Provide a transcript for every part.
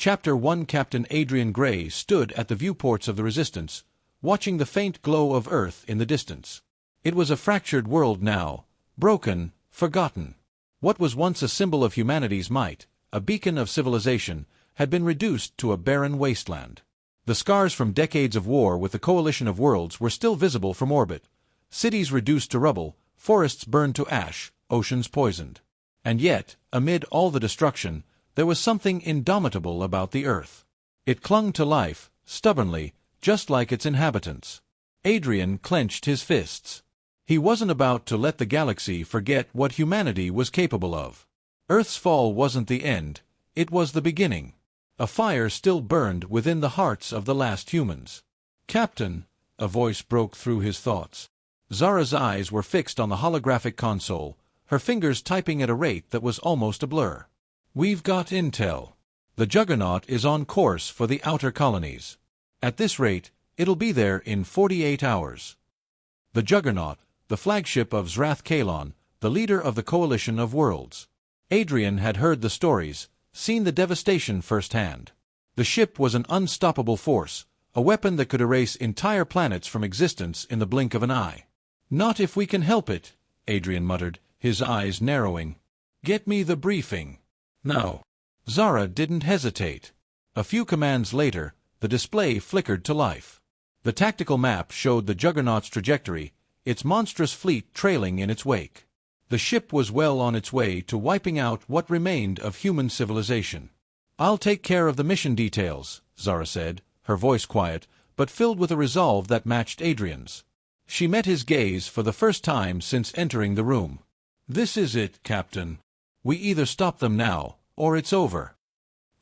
Chapter 1. Captain Adrian Grey stood at the viewports of the Resistance, watching the faint glow of Earth in the distance. It was a fractured world now, broken, forgotten. What was once a symbol of humanity's might, a beacon of civilization, had been reduced to a barren wasteland. The scars from decades of war with the coalition of worlds were still visible from orbit. Cities reduced to rubble, forests burned to ash, oceans poisoned. And yet, amid all the destruction, there was something indomitable about the Earth. It clung to life, stubbornly, just like its inhabitants. Adrian clenched his fists. He wasn't about to let the galaxy forget what humanity was capable of. Earth's fall wasn't the end, it was the beginning. A fire still burned within the hearts of the last humans. "Captain," a voice broke through his thoughts. Zara's eyes were fixed on the holographic console, her fingers typing at a rate that was almost a blur. "We've got intel. The juggernaut is on course for the outer colonies. At this rate, it'll be there in 48 hours. The juggernaut, the flagship of Zrath Kalon, the leader of the coalition of worlds. Adrian had heard the stories, seen the devastation firsthand. The ship was an unstoppable force, a weapon that could erase entire planets from existence in the blink of an eye. "Not if we can help it," Adrian muttered, his eyes narrowing. "Get me the briefing. Now." Zara didn't hesitate. A few commands later, the display flickered to life. The tactical map showed the juggernaut's trajectory, its monstrous fleet trailing in its wake. The ship was well on its way to wiping out what remained of human civilization. "I'll take care of the mission details," Zara said, her voice quiet, but filled with a resolve that matched Adrian's. She met his gaze for the first time since entering the room. "This is it, Captain. We either stop them now, or it's over."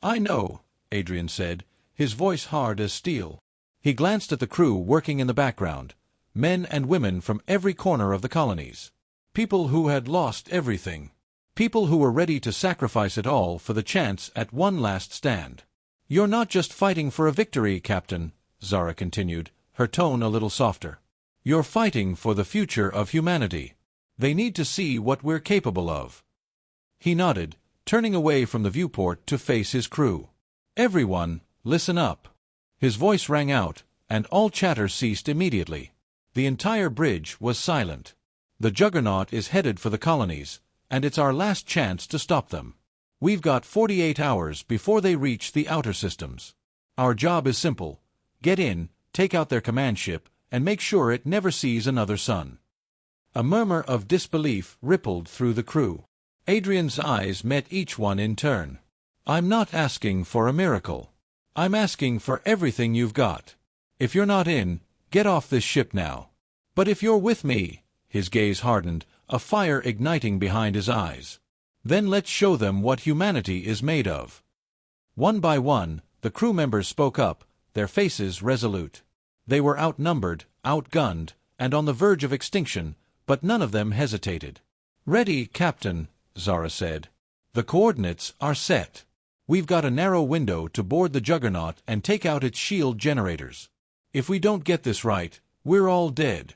"I know," Adrian said, his voice hard as steel. He glanced at the crew working in the background, men and women from every corner of the colonies. People who had lost everything. People who were ready to sacrifice it all for the chance at one last stand. "You're not just fighting for a victory, Captain," Zara continued, her tone a little softer. "You're fighting for the future of humanity. They need to see what we're capable of." He nodded, turning away from the viewport to face his crew. "Everyone, listen up." His voice rang out, and all chatter ceased immediately. The entire bridge was silent. "The juggernaut is headed for the colonies, and it's our last chance to stop them. We've got 48 hours before they reach the outer systems. Our job is simple. Get in, take out their command ship, and make sure it never sees another sun." A murmur of disbelief rippled through the crew. Adrian's eyes met each one in turn. "I'm not asking for a miracle. I'm asking for everything you've got. If you're not in, get off this ship now. But if you're with me," his gaze hardened, a fire igniting behind his eyes, "then let's show them what humanity is made of." One by one, the crew members spoke up, their faces resolute. They were outnumbered, outgunned, and on the verge of extinction, but none of them hesitated. "Ready, Captain," Zara said. "The coordinates are set. We've got a narrow window to board the juggernaut and take out its shield generators. If we don't get this right, we're all dead."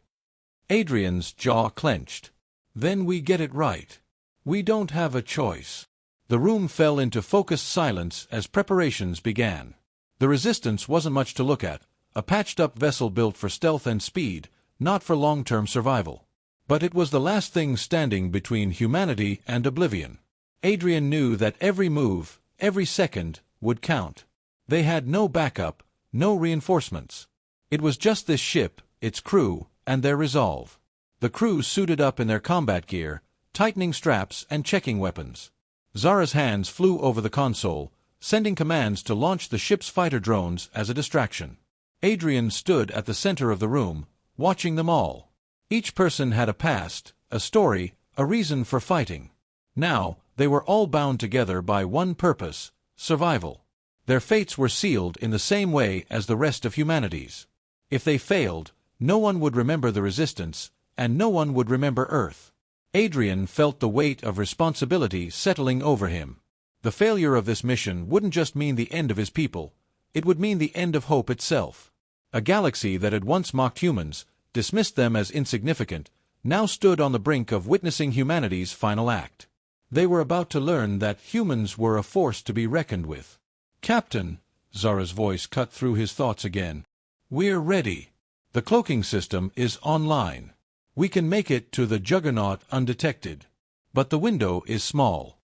Adrian's jaw clenched. "Then we get it right. We don't have a choice." The room fell into focused silence as preparations began. The Resistance wasn't much to look at, a patched-up vessel built for stealth and speed, not for long-term survival. But it was the last thing standing between humanity and oblivion. Adrian knew that every move, every second, would count. They had no backup, no reinforcements. It was just this ship, its crew, and their resolve. The crew suited up in their combat gear, tightening straps and checking weapons. Zara's hands flew over the console, sending commands to launch the ship's fighter drones as a distraction. Adrian stood at the center of the room, watching them all. Each person had a past, a story, a reason for fighting. Now, they were all bound together by one purpose: survival. Their fates were sealed in the same way as the rest of humanity's. If they failed, no one would remember the Resistance, and no one would remember Earth. Adrian felt the weight of responsibility settling over him. The failure of this mission wouldn't just mean the end of his people, it would mean the end of hope itself. A galaxy that had once mocked humans, dismissed them as insignificant, now stood on the brink of witnessing humanity's final act. They were about to learn that humans were a force to be reckoned with. "Captain," Zara's voice cut through his thoughts again. "We're ready. The cloaking system is online. We can make it to the juggernaut undetected. But the window is small."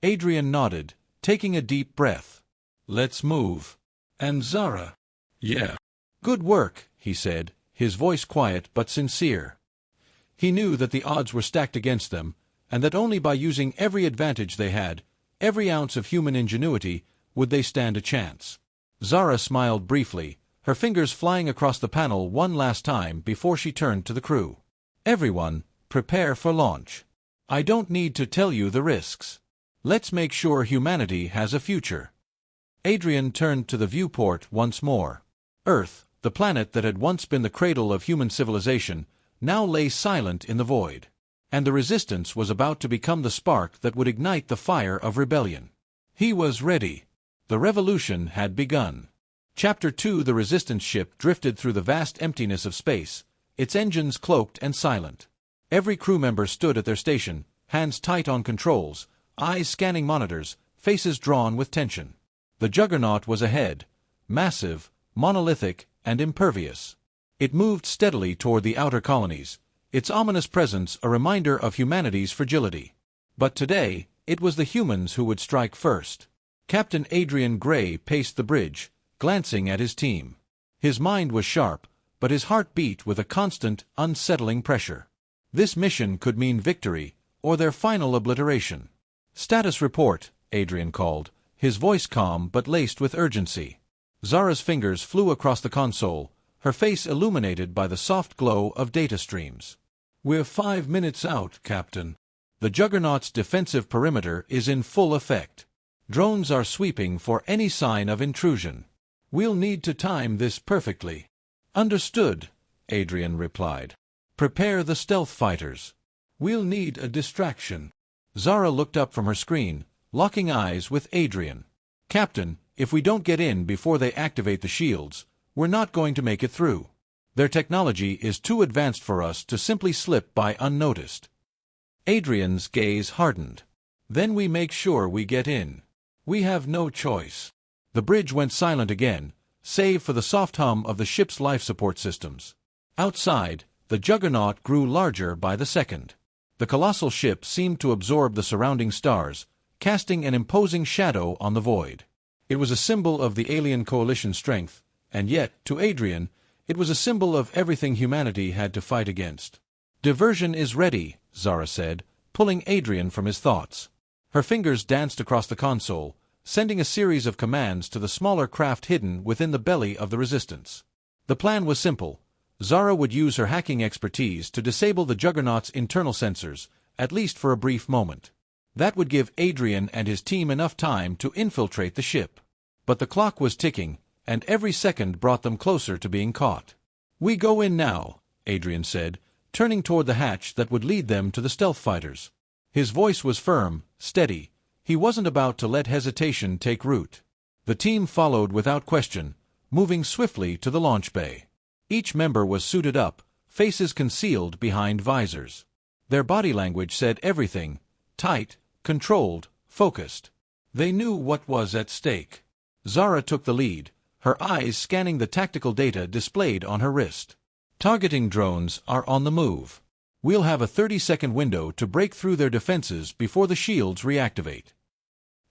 Adrian nodded, taking a deep breath. "Let's move." "And Zara?" "Yeah." "Good work," he said, his voice quiet but sincere. He knew that the odds were stacked against them, and that only by using every advantage they had, every ounce of human ingenuity, would they stand a chance. Zara smiled briefly, her fingers flying across the panel one last time before she turned to the crew. "Everyone, prepare for launch. I don't need to tell you the risks. Let's make sure humanity has a future." Adrian turned to the viewport once more. Earth, the planet that had once been the cradle of human civilization, now lay silent in the void. And the Resistance was about to become the spark that would ignite the fire of rebellion. He was ready. The revolution had begun. Chapter 2. The Resistance ship drifted through the vast emptiness of space, its engines cloaked and silent. Every crew member stood at their station, hands tight on controls, eyes scanning monitors, faces drawn with tension. The juggernaut was ahead, massive, monolithic, and impervious. It moved steadily toward the outer colonies, its ominous presence a reminder of humanity's fragility. But today, it was the humans who would strike first. Captain Adrian Grey paced the bridge, glancing at his team. His mind was sharp, but his heart beat with a constant, unsettling pressure. This mission could mean victory, or their final obliteration. "Status report," Adrian called, his voice calm but laced with urgency. Zara's fingers flew across the console, her face illuminated by the soft glow of data streams. "We're 5 minutes out, Captain. The Juggernaut's defensive perimeter is in full effect. Drones are sweeping for any sign of intrusion. We'll need to time this perfectly." "Understood," Adrian replied. "Prepare the stealth fighters. We'll need a distraction." Zara looked up from her screen, locking eyes with Adrian. "Captain, if we don't get in before they activate the shields, we're not going to make it through. Their technology is too advanced for us to simply slip by unnoticed." Adrian's gaze hardened. "Then we make sure we get in. We have no choice." The bridge went silent again, save for the soft hum of the ship's life support systems. Outside, the juggernaut grew larger by the second. The colossal ship seemed to absorb the surrounding stars, casting an imposing shadow on the void. It was a symbol of the alien coalition's strength, and yet, to Adrian, it was a symbol of everything humanity had to fight against. "Diversion is ready," Zara said, pulling Adrian from his thoughts. Her fingers danced across the console, sending a series of commands to the smaller craft hidden within the belly of the Resistance. The plan was simple. Zara would use her hacking expertise to disable the Juggernaut's internal sensors, at least for a brief moment. That would give Adrian and his team enough time to infiltrate the ship. But the clock was ticking, and every second brought them closer to being caught. "We go in now," Adrian said, turning toward the hatch that would lead them to the stealth fighters. His voice was firm, steady. He wasn't about to let hesitation take root. The team followed without question, moving swiftly to the launch bay. Each member was suited up, faces concealed behind visors. Their body language said everything: tight, controlled, focused. They knew what was at stake. Zara took the lead, her eyes scanning the tactical data displayed on her wrist. "Targeting drones are on the move. We'll have a 30-second window to break through their defenses before the shields reactivate."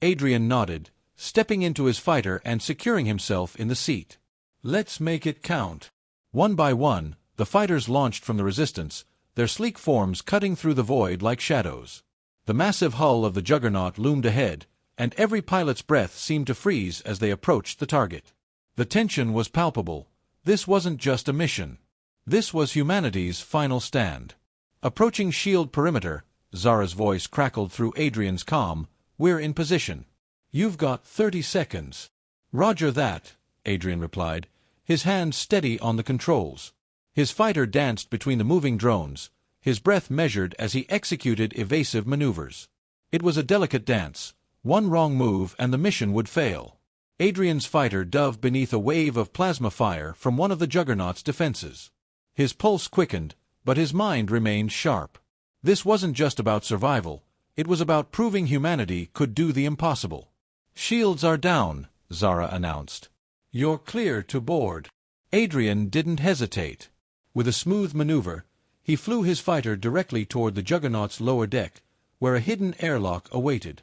Adrian nodded, stepping into his fighter and securing himself in the seat. "Let's make it count." One by one, the fighters launched from the Resistance, their sleek forms cutting through the void like shadows. The massive hull of the Juggernaut loomed ahead, and every pilot's breath seemed to freeze as they approached the target. The tension was palpable. This wasn't just a mission. This was humanity's final stand. Approaching shield perimeter, Zara's voice crackled through Adrian's calm. "We're in position. You've got 30 seconds. "Roger that," Adrian replied, his hands steady on the controls. His fighter danced between the moving drones, his breath measured as he executed evasive maneuvers. It was a delicate dance. One wrong move and the mission would fail. Adrian's fighter dove beneath a wave of plasma fire from one of the Juggernaut's defenses. His pulse quickened, but his mind remained sharp. This wasn't just about survival. It was about proving humanity could do the impossible. "Shields are down," Zara announced. "You're clear to board." Adrian didn't hesitate. With a smooth maneuver, he flew his fighter directly toward the Juggernaut's lower deck, where a hidden airlock awaited.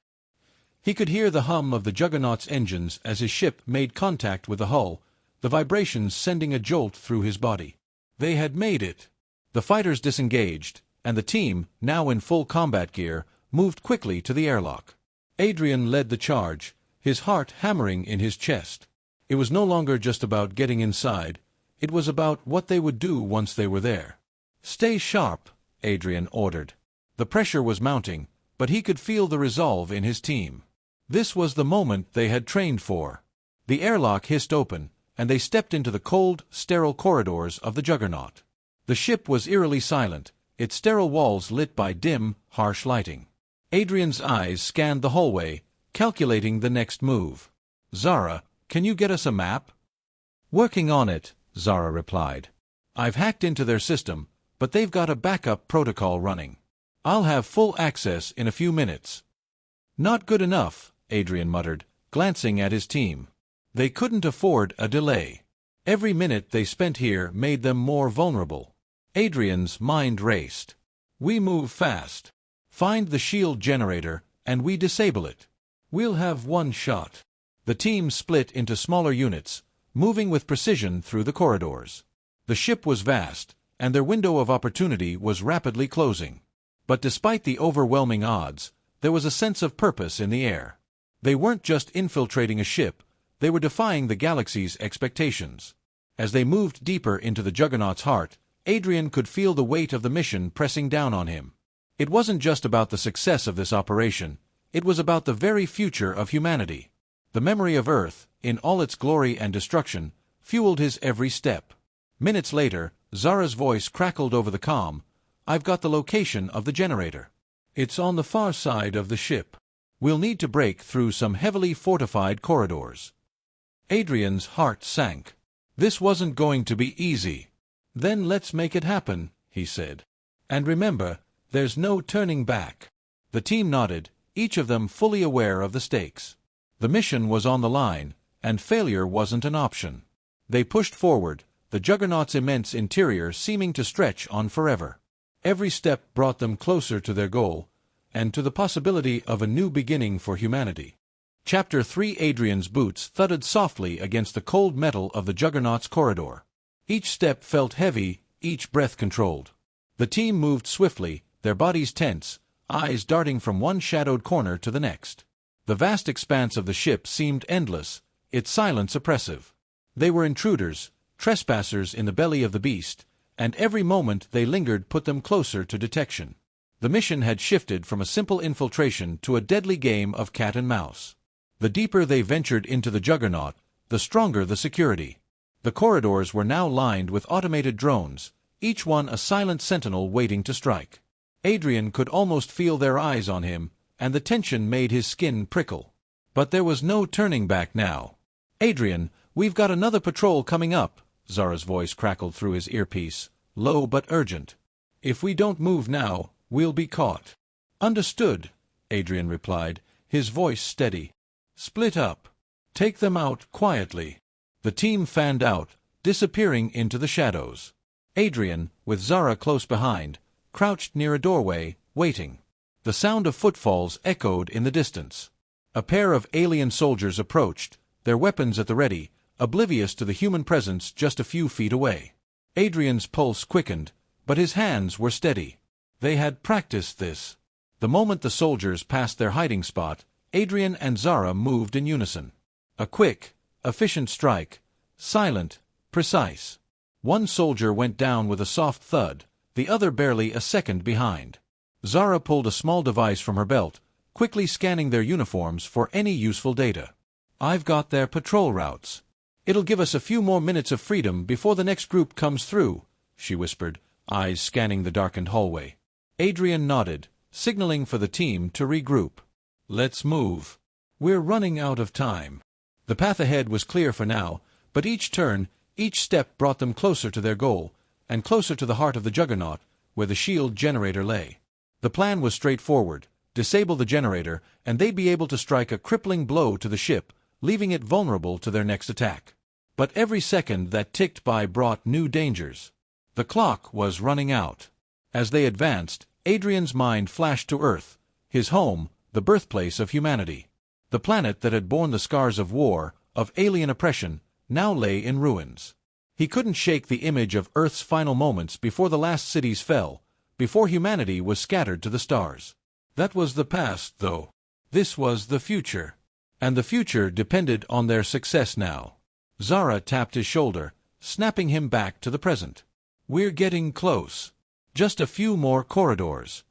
He could hear the hum of the Juggernaut's engines as his ship made contact with the hull, the vibrations sending a jolt through his body. They had made it. The fighters disengaged, and the team, now in full combat gear, moved quickly to the airlock. Adrian led the charge, his heart hammering in his chest. It was no longer just about getting inside, it was about what they would do once they were there. "Stay sharp," Adrian ordered. The pressure was mounting, but he could feel the resolve in his team. This was the moment they had trained for. The airlock hissed open, and they stepped into the cold, sterile corridors of the Juggernaut. The ship was eerily silent, its sterile walls lit by dim, harsh lighting. Adrian's eyes scanned the hallway, calculating the next move. "Zara, can you get us a map?" "Working on it," Zara replied. "I've hacked into their system, but they've got a backup protocol running. I'll have full access in a few minutes." "Not good enough," Adrian muttered, glancing at his team. They couldn't afford a delay. Every minute they spent here made them more vulnerable. Adrian's mind raced. "We move fast. Find the shield generator, and we disable it. We'll have one shot." The team split into smaller units, moving with precision through the corridors. The ship was vast, and their window of opportunity was rapidly closing. But despite the overwhelming odds, there was a sense of purpose in the air. They weren't just infiltrating a ship, they were defying the galaxy's expectations. As they moved deeper into the Juggernaut's heart, Adrian could feel the weight of the mission pressing down on him. It wasn't just about the success of this operation, it was about the very future of humanity. The memory of Earth, in all its glory and destruction, fueled his every step. Minutes later, Zara's voice crackled over the comm. "I've got the location of the generator. It's on the far side of the ship. We'll need to break through some heavily fortified corridors." Adrian's heart sank. This wasn't going to be easy. "Then let's make it happen," he said. "And remember, there's no turning back." The team nodded, each of them fully aware of the stakes. The mission was on the line, and failure wasn't an option. They pushed forward, the Juggernaut's immense interior seeming to stretch on forever. Every step brought them closer to their goal, and to the possibility of a new beginning for humanity. Chapter 3. Adrian's boots thudded softly against the cold metal of the Juggernaut's corridor. Each step felt heavy, each breath controlled. The team moved swiftly, their bodies tense, eyes darting from one shadowed corner to the next. The vast expanse of the ship seemed endless, its silence oppressive. They were intruders, trespassers in the belly of the beast, and every moment they lingered put them closer to detection. The mission had shifted from a simple infiltration to a deadly game of cat and mouse. The deeper they ventured into the Juggernaut, the stronger the security. The corridors were now lined with automated drones, each one a silent sentinel waiting to strike. Adrian could almost feel their eyes on him, and the tension made his skin prickle. But there was no turning back now. "Adrian, we've got another patrol coming up," Zara's voice crackled through his earpiece, low but urgent. "If we don't move now, we'll be caught." "Understood," Adrian replied, his voice steady. "Split up. Take them out quietly." The team fanned out, disappearing into the shadows. Adrian, with Zara close behind, crouched near a doorway, waiting. The sound of footfalls echoed in the distance. A pair of alien soldiers approached, their weapons at the ready, oblivious to the human presence just a few feet away. Adrian's pulse quickened, but his hands were steady. They had practiced this. The moment the soldiers passed their hiding spot, Adrian and Zara moved in unison. A quick, efficient strike, silent, precise. One soldier went down with a soft thud, the other barely a second behind. Zara pulled a small device from her belt, quickly scanning their uniforms for any useful data. "I've got their patrol routes. It'll give us a few more minutes of freedom before the next group comes through," she whispered, eyes scanning the darkened hallway. Adrian nodded, signaling for the team to regroup. "Let's move. We're running out of time." The path ahead was clear for now, but each turn, each step brought them closer to their goal, and closer to the heart of the Juggernaut, where the shield generator lay. The plan was straightforward: disable the generator, and they'd be able to strike a crippling blow to the ship, leaving it vulnerable to their next attack. But every second that ticked by brought new dangers. The clock was running out. As they advanced, Adrian's mind flashed to Earth, his home, the birthplace of humanity. The planet that had borne the scars of war, of alien oppression, now lay in ruins. He couldn't shake the image of Earth's final moments before the last cities fell, before humanity was scattered to the stars. That was the past, though. This was the future. And the future depended on their success now. Zara tapped his shoulder, snapping him back to the present. "We're getting close. Just a few more corridors."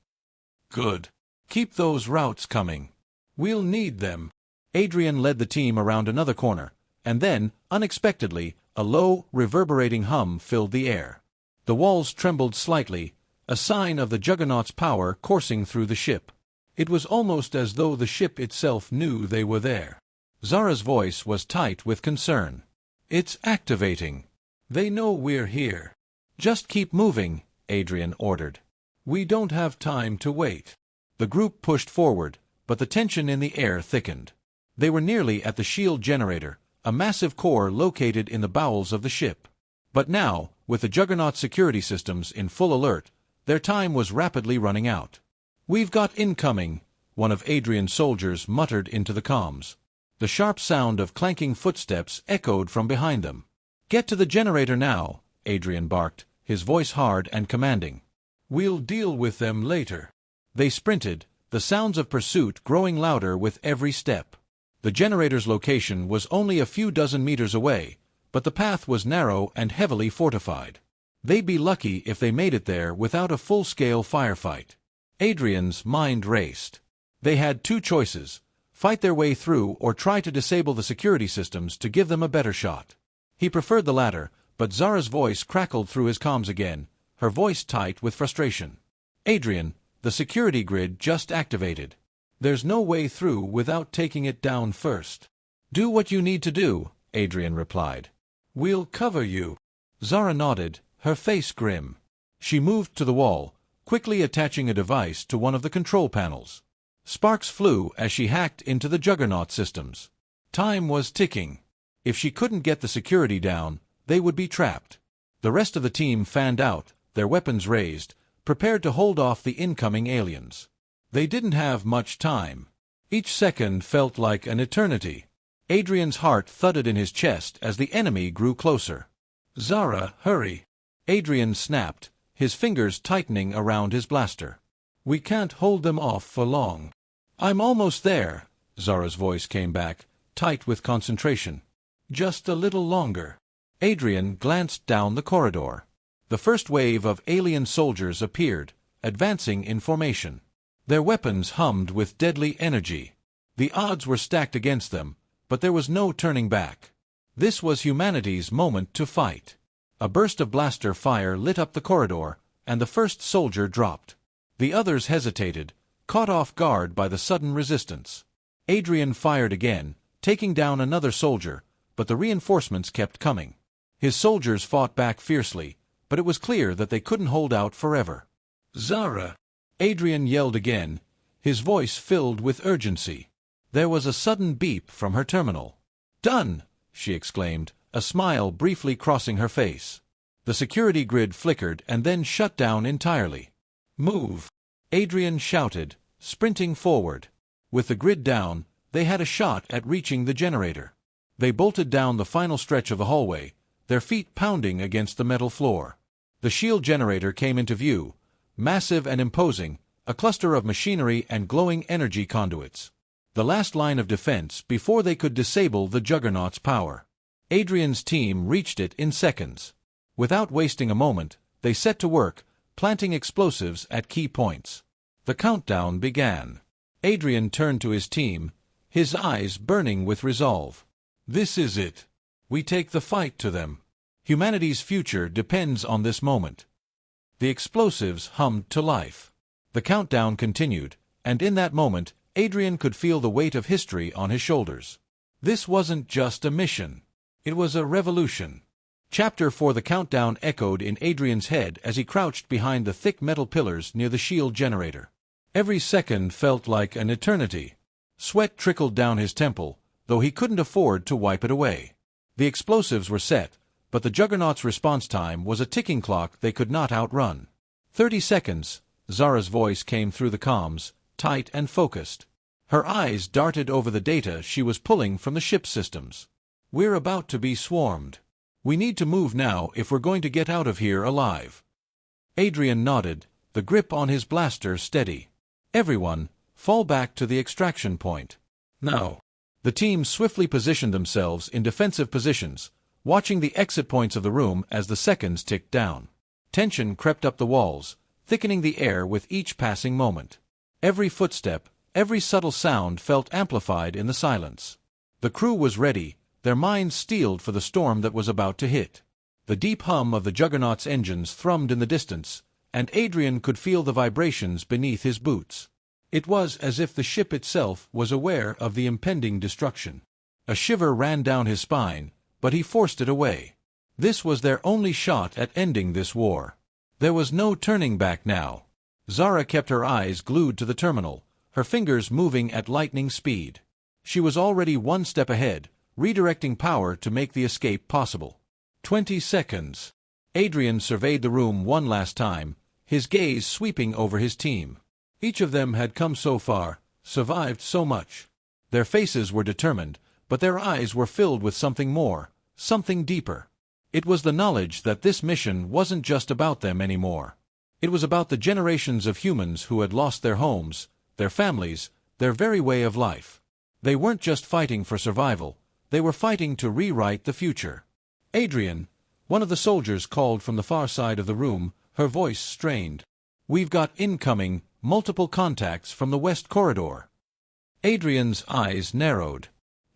"Good. Keep those routes coming. We'll need them." Adrian led the team around another corner, and then, unexpectedly, a low, reverberating hum filled the air. The walls trembled slightly, a sign of the juggernaut's power coursing through the ship. It was almost as though the ship itself knew they were there. Zara's voice was tight with concern. "It's activating. They know we're here." "Just keep moving," Adrian ordered. "We don't have time to wait." The group pushed forward, but the tension in the air thickened. They were nearly at the shield generator, a massive core located in the bowels of the ship. But now, with the juggernaut security systems in full alert, their time was rapidly running out. "We've got incoming," one of Adrian's soldiers muttered into the comms. The sharp sound of clanking footsteps echoed from behind them. "Get to the generator now," Adrian barked, his voice hard and commanding. "We'll deal with them later." They sprinted, the sounds of pursuit growing louder with every step. The generator's location was only a few dozen meters away, but the path was narrow and heavily fortified. They'd be lucky if they made it there without a full-scale firefight. Adrian's mind raced. They had two choices: fight their way through or try to disable the security systems to give them a better shot. He preferred the latter, but Zara's voice crackled through his comms again, her voice tight with frustration. "Adrian, the security grid just activated. There's no way through without taking it down first." "Do what you need to do," Adrian replied. "We'll cover you." Zara nodded, her face grim. She moved to the wall, quickly attaching a device to one of the control panels. Sparks flew as she hacked into the juggernaut systems. Time was ticking. If she couldn't get the security down, they would be trapped. The rest of the team fanned out, their weapons raised, prepared to hold off the incoming aliens. They didn't have much time. Each second felt like an eternity. Adrian's heart thudded in his chest as the enemy grew closer. "Zara, hurry!" Adrian snapped, his fingers tightening around his blaster. "We can't hold them off for long." "I'm almost there," Zara's voice came back, tight with concentration. "Just a little longer." Adrian glanced down the corridor. The first wave of alien soldiers appeared, advancing in formation. Their weapons hummed with deadly energy. The odds were stacked against them, but there was no turning back. This was humanity's moment to fight. A burst of blaster fire lit up the corridor, and the first soldier dropped. The others hesitated, caught off guard by the sudden resistance. Adrian fired again, taking down another soldier, but the reinforcements kept coming. His soldiers fought back fiercely, but it was clear that they couldn't hold out forever. "Zara!" Adrian yelled again, his voice filled with urgency. There was a sudden beep from her terminal. "Done!" she exclaimed, a smile briefly crossing her face. The security grid flickered and then shut down entirely. "Move!" Adrian shouted, sprinting forward. With the grid down, they had a shot at reaching the generator. They bolted down the final stretch of the hallway, their feet pounding against the metal floor. The shield generator came into view, massive and imposing, a cluster of machinery and glowing energy conduits. The last line of defense before they could disable the juggernaut's power. Adrian's team reached it in seconds. Without wasting a moment, they set to work, planting explosives at key points. The countdown began. Adrian turned to his team, his eyes burning with resolve. "This is it. We take the fight to them. Humanity's future depends on this moment." The explosives hummed to life. The countdown continued, and in that moment, Adrian could feel the weight of history on his shoulders. This wasn't just a mission. It was a revolution. Chapter 4. The countdown echoed in Adrian's head as he crouched behind the thick metal pillars near the shield generator. Every second felt like an eternity. Sweat trickled down his temple, though he couldn't afford to wipe it away. The explosives were set, but the juggernaut's response time was a ticking clock they could not outrun. 30 seconds, Zara's voice came through the comms, tight and focused. Her eyes darted over the data she was pulling from the ship's systems. We're about to be swarmed. We need to move now if we're going to get out of here alive. Adrian nodded, the grip on his blaster steady. Everyone, fall back to the extraction point. Now. The team swiftly positioned themselves in defensive positions, watching the exit points of the room as the seconds ticked down. Tension crept up the walls, thickening the air with each passing moment. Every footstep, every subtle sound felt amplified in the silence. The crew was ready, their minds steeled for the storm that was about to hit. The deep hum of the juggernaut's engines thrummed in the distance, and Adrian could feel the vibrations beneath his boots. It was as if the ship itself was aware of the impending destruction. A shiver ran down his spine, but he forced it away. This was their only shot at ending this war. There was no turning back now. Zara kept her eyes glued to the terminal, her fingers moving at lightning speed. She was already one step ahead, redirecting power to make the escape possible. 20 seconds. Adrian surveyed the room one last time, his gaze sweeping over his team. Each of them had come so far, survived so much. Their faces were determined, but their eyes were filled with something more, something deeper. It was the knowledge that this mission wasn't just about them anymore. It was about the generations of humans who had lost their homes, their families, their very way of life. They weren't just fighting for survival, they were fighting to rewrite the future. Adrian, one of the soldiers called from the far side of the room, her voice strained. We've got incoming, multiple contacts from the west corridor. Adrian's eyes narrowed.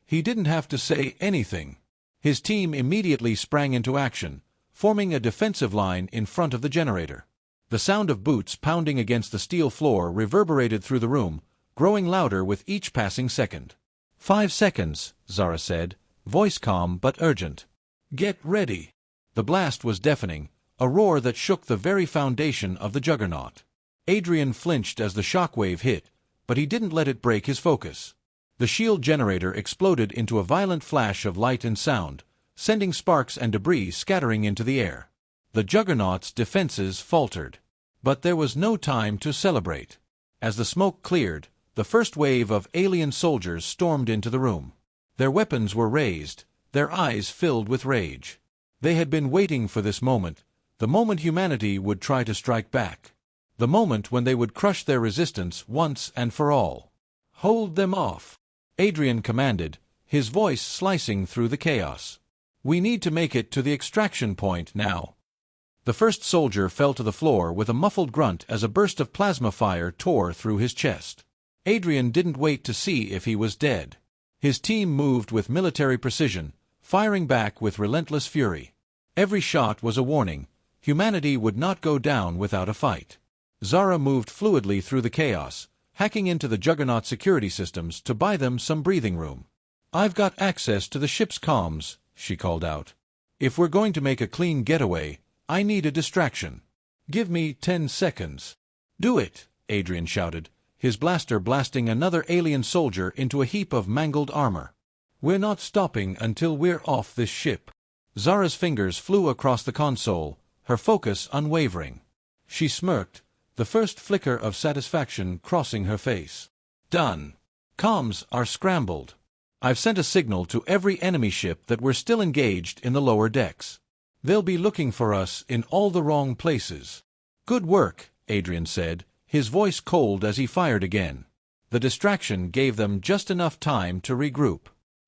He didn't have to say anything. His team immediately sprang into action, forming a defensive line in front of the generator. The sound of boots pounding against the steel floor reverberated through the room, growing louder with each passing second. 5 seconds, Zara said, voice calm but urgent. Get ready. The blast was deafening, a roar that shook the very foundation of the juggernaut. Adrian flinched as the shockwave hit, but he didn't let it break his focus. The shield generator exploded into a violent flash of light and sound, sending sparks and debris scattering into the air. The juggernaut's defenses faltered. But there was no time to celebrate. As the smoke cleared, the first wave of alien soldiers stormed into the room. Their weapons were raised, their eyes filled with rage. They had been waiting for this moment, the moment humanity would try to strike back. The moment when they would crush their resistance once and for all. Hold them off, Adrian commanded, his voice slicing through the chaos. We need to make it to the extraction point now. The first soldier fell to the floor with a muffled grunt as a burst of plasma fire tore through his chest. Adrian didn't wait to see if he was dead. His team moved with military precision, firing back with relentless fury. Every shot was a warning. Humanity would not go down without a fight. Zara moved fluidly through the chaos, hacking into the juggernaut security systems to buy them some breathing room. I've got access to the ship's comms, she called out. If we're going to make a clean getaway, I need a distraction. Give me 10 seconds. Do it, Adrian shouted, his blaster blasting another alien soldier into a heap of mangled armor. We're not stopping until we're off this ship. Zara's fingers flew across the console, her focus unwavering. She smirked, the first flicker of satisfaction crossing her face. Done. Comms are scrambled. I've sent a signal to every enemy ship that we're still engaged in the lower decks. They'll be looking for us in all the wrong places. Good work, Adrian said, his voice cold as he fired again. The distraction gave them just enough time to regroup.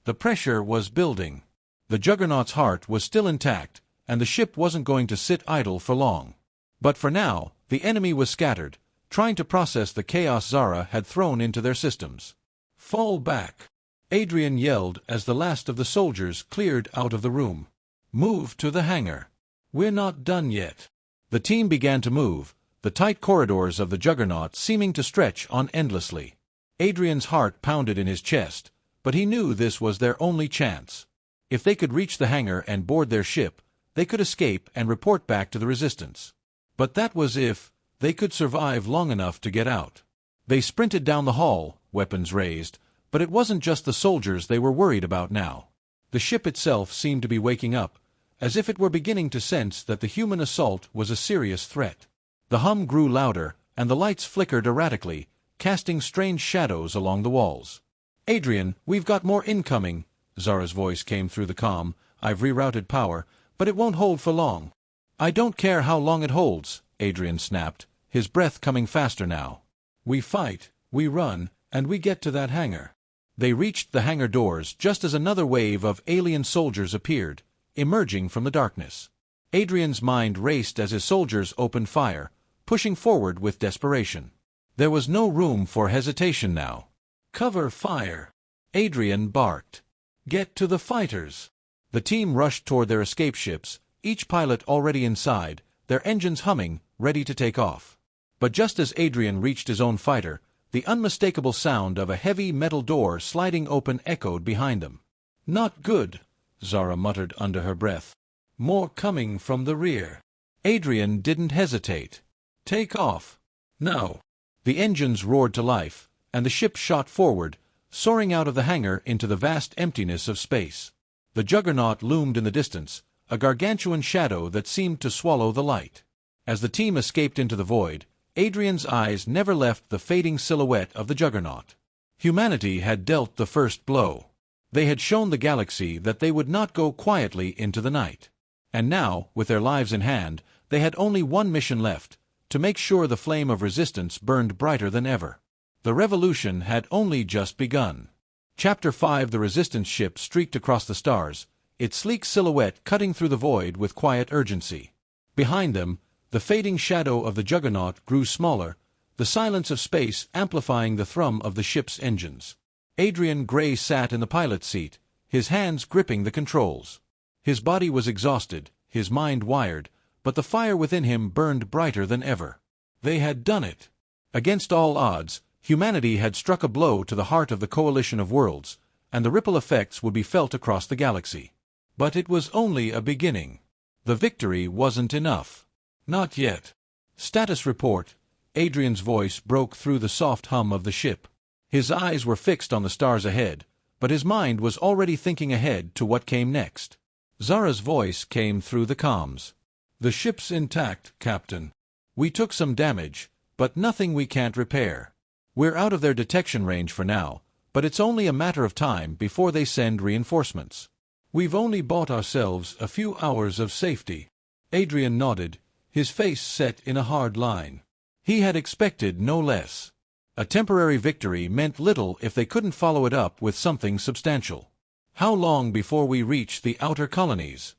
The pressure was building. The juggernaut's heart was still intact, and the ship wasn't going to sit idle for long. But for now, the enemy was scattered, trying to process the chaos Zara had thrown into their systems. Fall back, Adrian yelled as the last of the soldiers cleared out of the room. Move to the hangar. We're not done yet. The team began to move, the tight corridors of the juggernaut seeming to stretch on endlessly. Adrian's heart pounded in his chest, but he knew this was their only chance. If they could reach the hangar and board their ship, they could escape and report back to the resistance. But that was if they could survive long enough to get out. They sprinted down the hall, weapons raised, But it wasn't just the soldiers they were worried about now. The ship itself seemed to be waking up, as if it were beginning to sense that the human assault was a serious threat. The hum grew louder, and the lights flickered erratically, casting strange shadows along the walls. "Adrian, we've got more incoming," Zara's voice came through the comm. "I've rerouted power, but it won't hold for long." "I don't care how long it holds," Adrian snapped, his breath coming faster now. "We fight, we run, and we get to that hangar." They reached the hangar doors just as another wave of alien soldiers appeared, emerging from the darkness. Adrian's mind raced as his soldiers opened fire, pushing forward with desperation. There was no room for hesitation now. "Cover fire!" Adrian barked. "Get to the fighters!" The team rushed toward their escape ships, each pilot already inside, their engines humming, ready to take off. But just as Adrian reached his own fighter, the unmistakable sound of a heavy metal door sliding open echoed behind them. "Not good," Zara muttered under her breath. "More coming from the rear." Adrian didn't hesitate. "Take off. Now." The engines roared to life, and the ship shot forward, soaring out of the hangar into the vast emptiness of space. The juggernaut loomed in the distance, a gargantuan shadow that seemed to swallow the light. As the team escaped into the void, Adrian's eyes never left the fading silhouette of the juggernaut. Humanity had dealt the first blow. They had shown the galaxy that they would not go quietly into the night. And now, with their lives in hand, they had only one mission left, to make sure the flame of resistance burned brighter than ever. The revolution had only just begun. Chapter 5. The resistance ship streaked across the stars, its sleek silhouette cutting through the void with quiet urgency. Behind them, the fading shadow of the juggernaut grew smaller, the silence of space amplifying the thrum of the ship's engines. Adrian Grey sat in the pilot's seat, his hands gripping the controls. His body was exhausted, his mind wired, but the fire within him burned brighter than ever. They had done it. Against all odds, humanity had struck a blow to the heart of the coalition of worlds, and the ripple effects would be felt across the galaxy. But it was only a beginning. The victory wasn't enough. Not yet. "Status report." Adrian's voice broke through the soft hum of the ship. His eyes were fixed on the stars ahead, but his mind was already thinking ahead to what came next. Zara's voice came through the comms. "The ship's intact, Captain. We took some damage, but nothing we can't repair. We're out of their detection range for now, but it's only a matter of time before they send reinforcements. We've only bought ourselves a few hours of safety." Adrian nodded, his face set in a hard line. He had expected no less. A temporary victory meant little if they couldn't follow it up with something substantial. "How long before we reach the outer colonies?"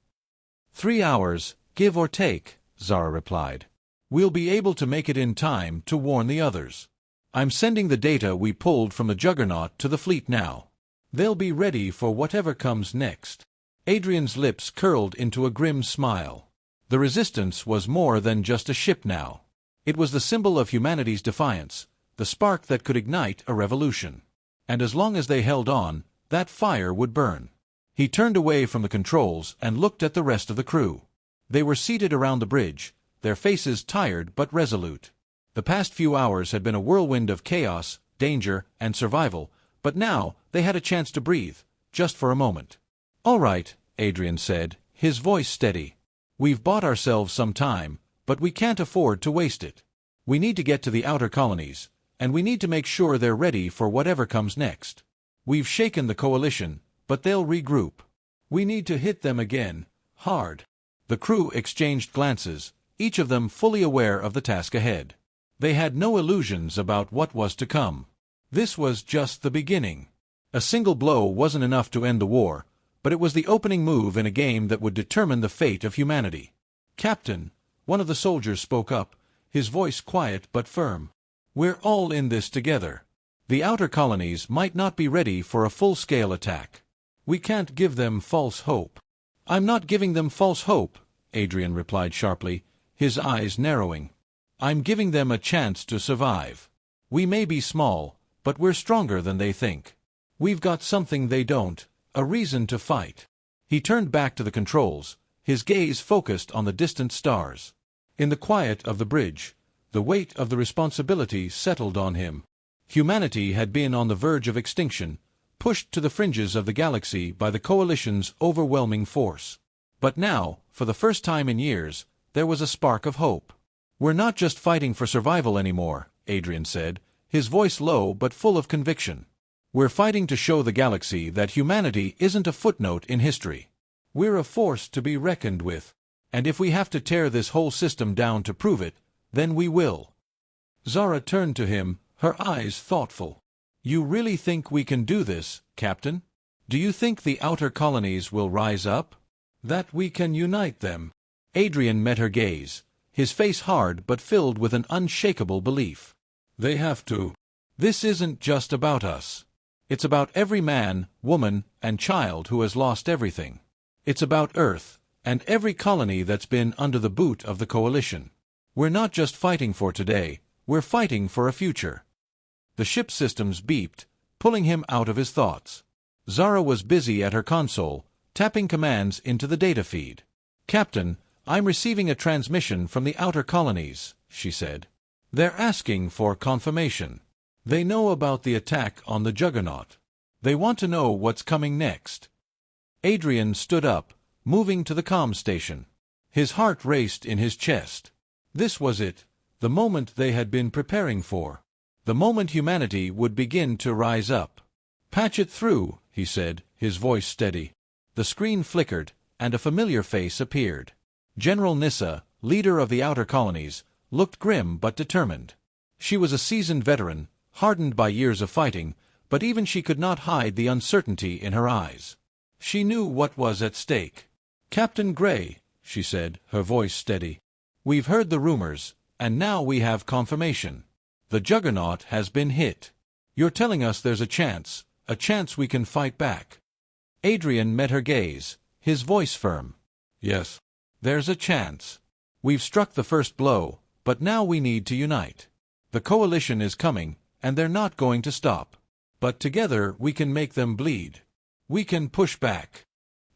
3 hours, give or take," Zara replied. "We'll be able to make it in time to warn the others. I'm sending the data we pulled from the juggernaut to the fleet now. They'll be ready for whatever comes next." Adrian's lips curled into a grim smile. The Resistance was more than just a ship now. It was the symbol of humanity's defiance, the spark that could ignite a revolution. And as long as they held on, that fire would burn. He turned away from the controls and looked at the rest of the crew. They were seated around the bridge, their faces tired but resolute. The past few hours had been a whirlwind of chaos, danger, and survival, but now they had a chance to breathe, just for a moment. "All right," Adrian said, his voice steady. "We've bought ourselves some time, but we can't afford to waste it. We need to get to the outer colonies, and we need to make sure they're ready for whatever comes next. We've shaken the coalition, but they'll regroup. We need to hit them again, hard." The crew exchanged glances, each of them fully aware of the task ahead. They had no illusions about what was to come. This was just the beginning. A single blow wasn't enough to end the war, but it was the opening move in a game that would determine the fate of humanity. "Captain," one of the soldiers spoke up, his voice quiet but firm. "We're all in this together. The outer colonies might not be ready for a full-scale attack. We can't give them false hope." "I'm not giving them false hope," Adrian replied sharply, his eyes narrowing. "I'm giving them a chance to survive. We may be small, but we're stronger than they think. We've got something they don't, a reason to fight." He turned back to the controls, his gaze focused on the distant stars. In the quiet of the bridge, the weight of the responsibility settled on him. Humanity had been on the verge of extinction, pushed to the fringes of the galaxy by the Coalition's overwhelming force. But now, for the first time in years, there was a spark of hope. "We're not just fighting for survival anymore," Adrian said, his voice low but full of conviction. "We're fighting to show the galaxy that humanity isn't a footnote in history. We're a force to be reckoned with. And if we have to tear this whole system down to prove it, then we will." Zara turned to him, her eyes thoughtful. "You really think we can do this, Captain? Do you think the outer colonies will rise up? That we can unite them?" Adrian met her gaze, his face hard but filled with an unshakable belief. "They have to. This isn't just about us. It's about every man, woman, and child who has lost everything. It's about Earth, and every colony that's been under the boot of the Coalition. We're not just fighting for today, we're fighting for a future." The ship systems beeped, pulling him out of his thoughts. Zara was busy at her console, tapping commands into the data feed. "Captain, I'm receiving a transmission from the outer colonies," she said. "They're asking for confirmation. They know about the attack on the juggernaut. They want to know what's coming next." Adrian stood up, moving to the comm station. His heart raced in his chest. This was it, the moment they had been preparing for. The moment humanity would begin to rise up. "Patch it through," he said, his voice steady. The screen flickered, and a familiar face appeared. General Nyssa, leader of the outer colonies, looked grim but determined. She was a seasoned veteran, hardened by years of fighting, but even she could not hide the uncertainty in her eyes. She knew what was at stake. "Captain Grey," she said, her voice steady, "we've heard the rumors, and now we have confirmation. The juggernaut has been hit. You're telling us there's a chance we can fight back." Adrian met her gaze, his voice firm. "Yes, there's a chance. We've struck the first blow, but now we need to unite. The Coalition is coming, and they're not going to stop. But together we can make them bleed. We can push back."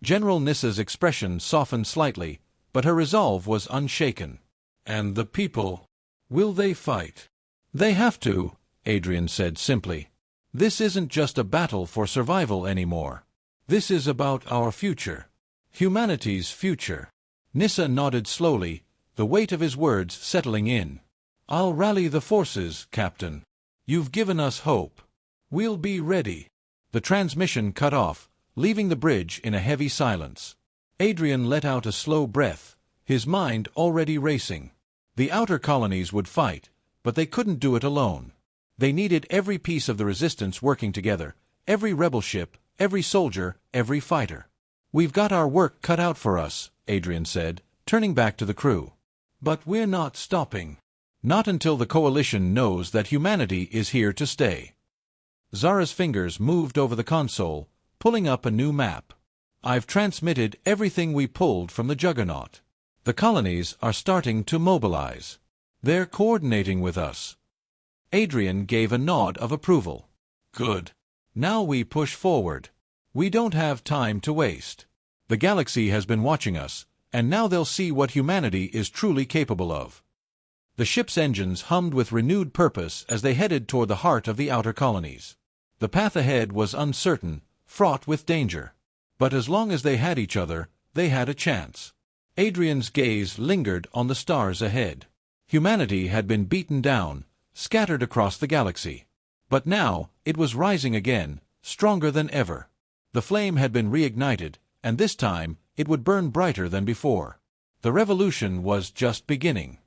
General Nyssa's expression softened slightly, but her resolve was unshaken. "And the people, will they fight?" "They have to," Adrian said simply. "This isn't just a battle for survival anymore. This is about our future. Humanity's future." Nyssa nodded slowly, the weight of his words settling in. "I'll rally the forces, Captain. You've given us hope. We'll be ready." The transmission cut off, leaving the bridge in a heavy silence. Adrian let out a slow breath, his mind already racing. The outer colonies would fight, but they couldn't do it alone. They needed every piece of the resistance working together, every rebel ship, every soldier, every fighter. "We've got our work cut out for us," Adrian said, turning back to the crew. "But we're not stopping. Not until the Coalition knows that humanity is here to stay." Zara's fingers moved over the console, pulling up a new map. "I've transmitted everything we pulled from the juggernaut. The colonies are starting to mobilize. They're coordinating with us." Adrian gave a nod of approval. "Good. Now we push forward. We don't have time to waste. The galaxy has been watching us, and now they'll see what humanity is truly capable of." The ship's engines hummed with renewed purpose as they headed toward the heart of the outer colonies. The path ahead was uncertain, fraught with danger. But as long as they had each other, they had a chance. Adrian's gaze lingered on the stars ahead. Humanity had been beaten down, scattered across the galaxy. But now, it was rising again, stronger than ever. The flame had been reignited, and this time, it would burn brighter than before. The revolution was just beginning.